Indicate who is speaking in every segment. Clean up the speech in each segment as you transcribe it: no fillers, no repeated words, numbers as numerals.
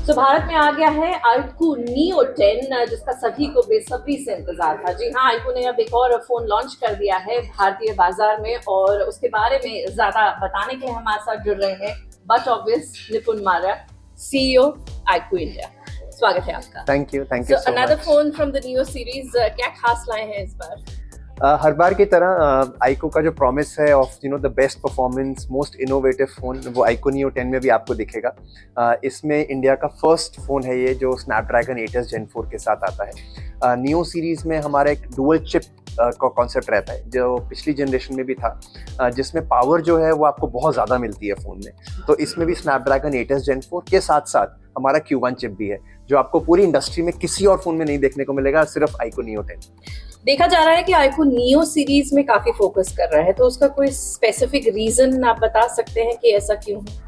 Speaker 1: तो भारत में आ गया है iQOO Neo 10 जिसका सभी को बेसब्री से इंतजार था। जी हाँ, iQOO ने अब एक और फोन लॉन्च कर दिया है भारतीय बाजार में और उसके बारे में ज्यादा बताने के लिए हमारे साथ जुड़ रहे हैं बट ऑब्वियस निपुण मार्या, सीईओ iQOO इंडिया। स्वागत है आपका।
Speaker 2: Thank you so
Speaker 1: another
Speaker 2: much.
Speaker 1: Phone from the neo series, क्या खास लाए हैं इस बार?
Speaker 2: हर बार की तरह iQOO का जो प्रॉमिस है of the best performance, most innovative phone, वो iQOO Neo 10 में भी आपको दिखेगा। इसमें इंडिया का फर्स्ट फोन है ये जो स्नैपड्रैगन 8s Gen 4 के साथ आता है। न्यू सीरीज में हमारा एक डुअल चिप का कॉन्सेप्ट रहता है जो पिछली जनरेशन में भी था, जिसमें पावर जो है वो आपको बहुत ज़्यादा मिलती है फ़ोन में। तो इसमें भी स्नैपड्रैगन 8s Gen 4 के साथ साथ हमारा Q1 चिप भी है जो आपको पूरी इंडस्ट्री में किसी और फोन में नहीं देखने को मिलेगा, सिर्फ iQOO Neo 10।
Speaker 1: देखा जा रहा है कि iQOO Neo सीरीज में काफी फोकस कर रहा है, तो उसका कोई स्पेसिफिक रीजन आप बता सकते हैं कि ऐसा क्यों है?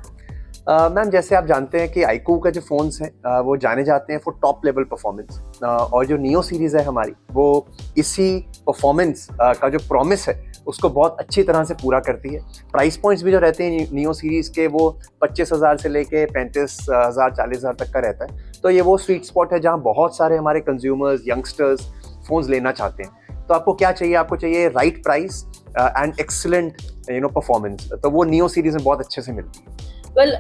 Speaker 2: मैम, जैसे आप जानते हैं कि iQOO का जो फ़ोन्स हैं वो जाने जाते हैं फॉर टॉप लेवल परफॉर्मेंस, और जो नियो सीरीज़ है हमारी वो इसी परफॉर्मेंस का जो प्रॉमिस है उसको बहुत अच्छी तरह से पूरा करती है। प्राइस पॉइंट्स भी जो रहते हैं नियो सीरीज़ के वो 25,000 से लेके 35,000 40,000 तक का रहता है। तो ये वो स्वीट स्पॉट है जहाँ बहुत सारे हमारे कंज्यूमर्स, यंगस्टर्स फ़ोन्स लेना चाहते हैं। तो आपको क्या चाहिए? आपको चाहिए right price and excellent performance, तो वो नियो सीरीज़ में बहुत अच्छे से मिलती है।
Speaker 1: Well,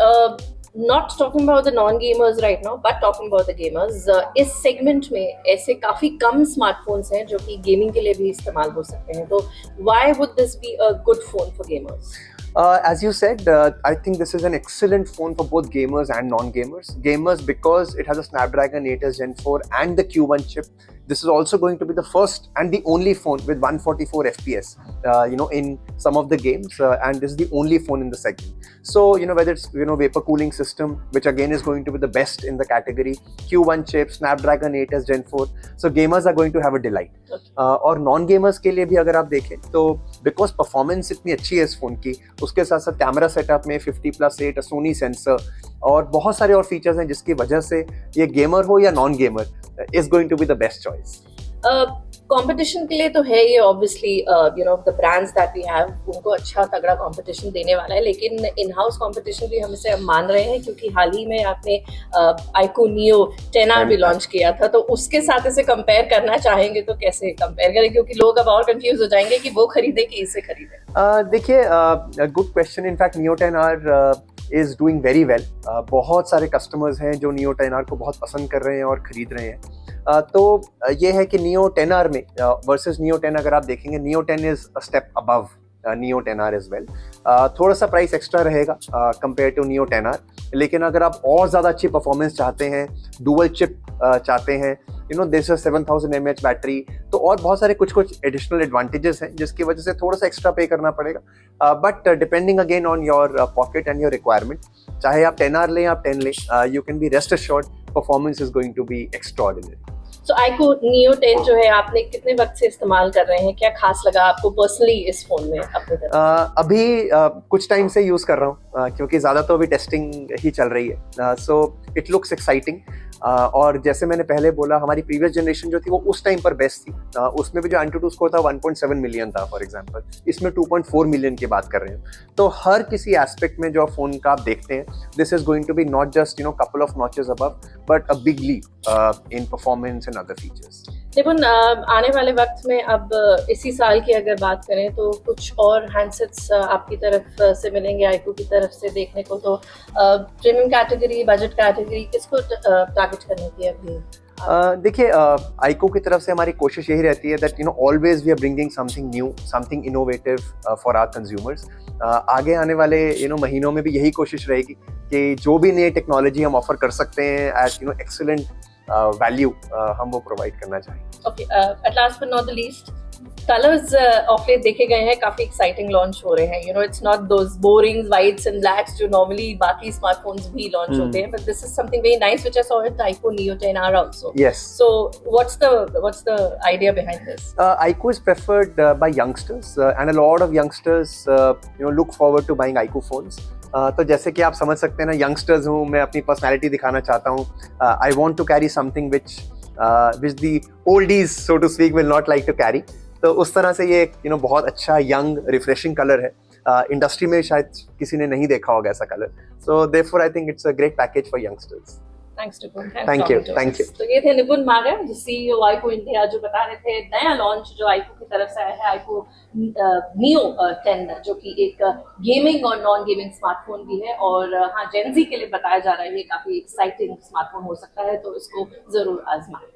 Speaker 1: not talking about the non-gamers right now, but talking about the gamers. इस सेगमेंट में ऐसे काफी कम स्मार्टफोन्स हैं जो कि गेमिंग के लिए भी इस्तेमाल हो सकते हैं। तो why would this be a good phone for gamers?
Speaker 2: As you said, I think this is an excellent phone for both gamers and non-gamers. Gamers because it has a Snapdragon 8s Gen 4 and the Q1 chip. This is also going to be the first and the only phone with 144 FPS, in some of the games, and this is the only phone in the segment. So, whether it's, vapor cooling system, which again is going to be the best in the category, Q1 chip, Snapdragon 8s Gen 4. So, gamers are going to have a delight. और non gamers के लिए भी अगर आप देखें तो because performance इतनी अच्छी है इस फोन की, उसके साथ साथ कैमरा सेटअप में 50+8 सोनी सेंसर और बहुत सारे और फीचर्स हैं जिसकी वजह से ये गेमर हो या non gamer is going to be the best choice.
Speaker 1: Competition के लिए तो है ये obviously, the brands that we have उनको अच्छा तगड़ा कंपटीशन देने वाला है, लेकिन इन हाउस कंपटीशन भी हम इसे अब मान रहे हैं क्योंकि हाल ही में आपने iQOO Neo 10R भी लॉन्च किया था, तो उसके साथ इसे कंपेयर करना चाहेंगे तो कैसे कंपेयर करें, क्योंकि लोग अब और कंफ्यूज हो जाएंगे कि वो खरीदे कि इसे खरीदे।
Speaker 2: देखिए, good question. In fact Neo 10R is doing very well. बहुत सारे कस्टमर्स हैं जो Neo 10R को बहुत पसंद कर रहे हैं और खरीद रहे हैं। तो ये है कि Neo 10R में वर्सेस Neo 10 अगर आप देखेंगे, Neo 10 is a step above Neo 10R as well. थोड़ा सा प्राइस एक्स्ट्रा रहेगा कंपेयर टू Neo 10R, लेकिन अगर आप और ज़्यादा अच्छी परफॉर्मेंस चाहते हैं, डुअल चिप चाहते हैं, दिस 7000 mAh बैटरी, तो और बहुत सारे कुछ एडिशनल एडवांटेजेस हैं जिसकी वजह से थोड़ा सा एक्स्ट्रा पे करना पड़ेगा। But depending again on your pocket and your requirement, चाहे आप 10R लें या 10 लें, you can be rest assured performance is going to be extraordinary.
Speaker 1: तो iQOO Neo 10 जो है आपने कितने वक्त से इस्तेमाल कर रहे हैं? क्या खास लगा आपको पर्सनली इस फोन में अपने तरफ?
Speaker 2: अभी कुछ टाइम से यूज़ कर रहा हूँ क्योंकि ज़्यादा तो अभी टेस्टिंग ही चल रही है। सो इट लुक्स एक्साइटिंग, और जैसे मैंने पहले बोला, हमारी प्रीवियस जनरेशन जो थी वो उस टाइम पर बेस्ट थी। उसमें भी जो एंटूटू स्कोर था 1.7 मिलियन था फॉर एग्जांपल, इसमें 2.4 मिलियन की बात कर रहे हैं। तो हर किसी एस्पेक्ट में जो फ़ोन का आप देखते हैं, this is going to be not just couple of notches above but a big leap in performance and other features.
Speaker 1: देखो, आने वाले वक्त में अब इसी साल की अगर बात करें तो कुछ और हैंडसेट्स आपकी तरफ से मिलेंगे, iQOO की तरफ से देखने को। तो प्रीमियम कैटेगरी, बजट कैटेगरी, किसको टारगेट करने की अभी?
Speaker 2: देखिए, iQOO की तरफ से हमारी कोशिश यही रहती है that always we are bringing something new, something innovative for our consumers. आगे आने वाले महीनों में भी यही कोशिश रहेगी कि जो भी नई टेक्नोलॉजी हम ऑफर कर सकते हैं एट एक्सीलेंट वैल्यू, हम वो प्रोवाइड करना चाहेंगे।
Speaker 1: Okay, at last but not the least, colours of late देखे गए हैं काफी एक्साइटिंग लॉन्च हो रहे हैं। It's not those boring whites and blacks जो नॉर्मली बाकी स्मार्टफोन्स भी लॉन्च होते हैं, but this is something very nice which I saw with iQOO Neo 10R also.
Speaker 2: Yes.
Speaker 1: So what's the idea behind this?
Speaker 2: iQOO is preferred by youngsters, and a lot of youngsters look forward to buying iQOO phones. तो जैसे कि आप समझ सकते हैं ना, youngsters हूँ मैं, अपनी पर्सनैलिटी दिखाना चाहता हूँ। I want to carry something which the oldies so to speak will not like to carry. तो उस तरह से ये बहुत अच्छा यंग रिफ्रेशिंग कलर है। इंडस्ट्री में शायद किसी ने नहीं देखा होगा ऐसा colour, so therefore I think it's a great package for youngsters.
Speaker 1: Thanks Nipun, thanks
Speaker 2: Thank you,
Speaker 1: talking to
Speaker 2: thank you.
Speaker 1: Us. तो ये थे निपुण मार्या, जो सीईओ आईकू इंडिया, जो बता रहे थे नया लॉन्च जो आईकू की तरफ से आया है, आईकू नियो 10, जो कि एक गेमिंग और नॉन गेमिंग स्मार्टफोन भी है, और हाँ, जेनजी के लिए बताया जा रहा है ये काफी एक्साइटिंग स्मार्टफोन हो सकता है, तो इसको जरूर आजमाएं।